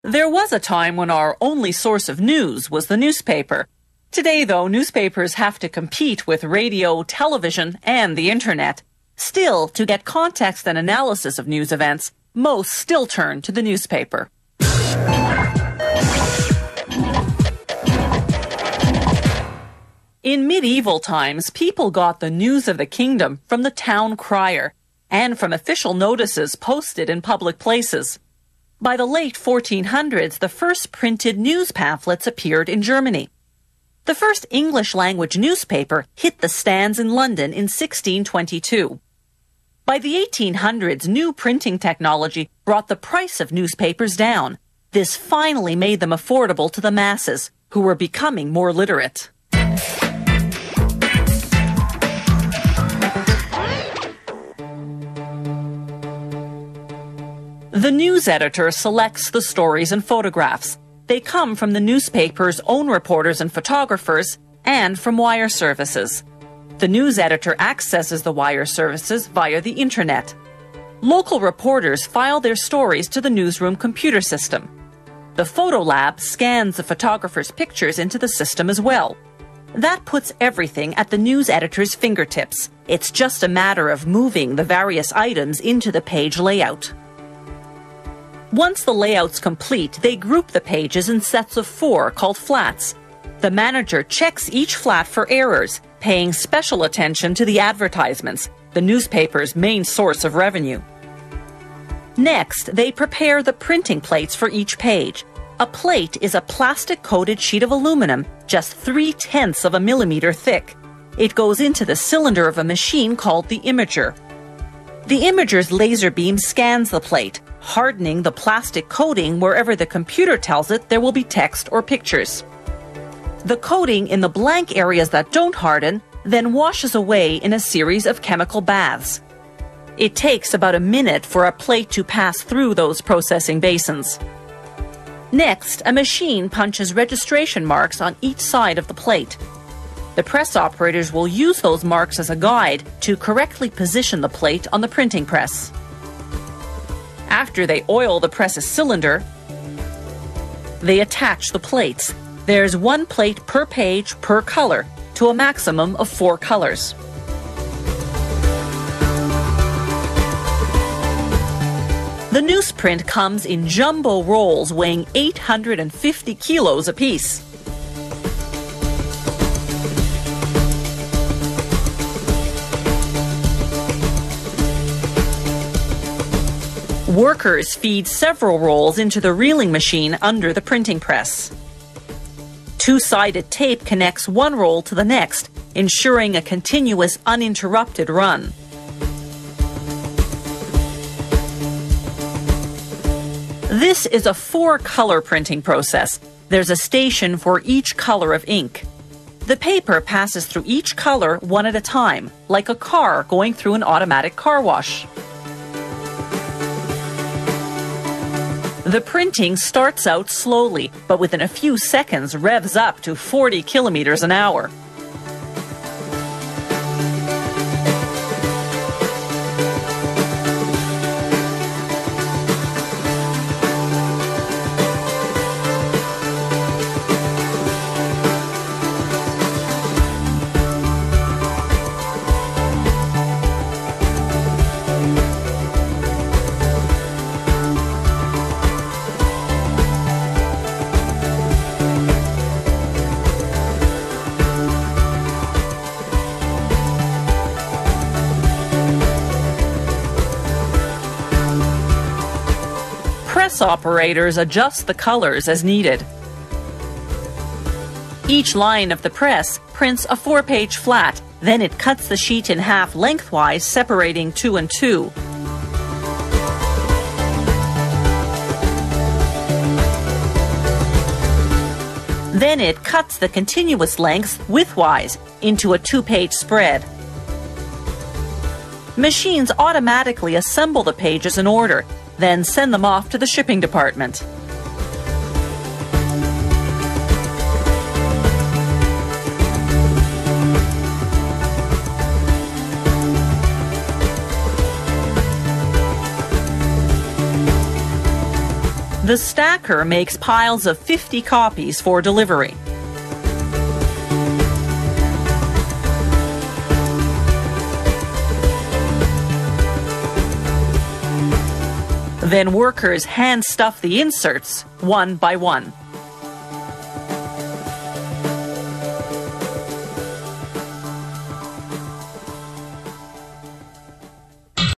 There was a time when our only source of news was the newspaper. Today, though, newspapers have to compete with radio, television, and the internet. Still, to get context and analysis of news events, most still turn to the newspaper. In medieval times, people got the news of the kingdom from the town crier and from official notices posted in public places. By the late 1400s, the first printed news pamphlets appeared in Germany. The first English-language newspaper hit the stands in London in 1622. By the 1800s, new printing technology brought the price of newspapers down. This finally made them affordable to the masses, who were becoming more literate. The news editor selects the stories and photographs. They come from the newspaper's own reporters and photographers and from wire services. The news editor accesses the wire services via the internet. Local reporters file their stories to the newsroom computer system. The photo lab scans the photographer's pictures into the system as well. That puts everything at the news editor's fingertips. It's just a matter of moving the various items into the page layout. Once the layout's complete, they group the pages in sets of 4 called flats. The manager checks each flat for errors, paying special attention to the advertisements, the newspaper's main source of revenue. Next, they prepare the printing plates for each page. A plate is a plastic-coated sheet of aluminum, just 0.3 of a millimeter thick. It goes into the cylinder of a machine called the imager. The imager's laser beam scans the plate, hardening the plastic coating wherever the computer tells it there will be text or pictures. The coating in the blank areas that don't harden then washes away in a series of chemical baths. It takes about a minute for a plate to pass through those processing basins. Next, a machine punches registration marks on each side of the plate. The press operators will use those marks as a guide to correctly position the plate on the printing press. After they oil the press's cylinder, they attach the plates. There's 1 plate per page per color, to a maximum of 4 colors. The newsprint comes in jumbo rolls weighing 850 kilos apiece. Workers feed several rolls into the reeling machine under the printing press. 2-sided tape connects one roll to the next, ensuring a continuous, uninterrupted run. This is a 4-color printing process. There's a station for each color of ink. The paper passes through each color one at a time, like a car going through an automatic car wash. The printing starts out slowly, but within a few seconds revs up to 40 kilometers an hour. Press operators adjust the colors as needed. Each line of the press prints a 4-page flat, then it cuts the sheet in half lengthwise, separating 2 and 2. Then it cuts the continuous lengths widthwise into a 2-page spread. Machines automatically assemble the pages in order, then send them off to the shipping department. The stacker makes piles of 50 copies for delivery. Then workers hand stuff the inserts one by one.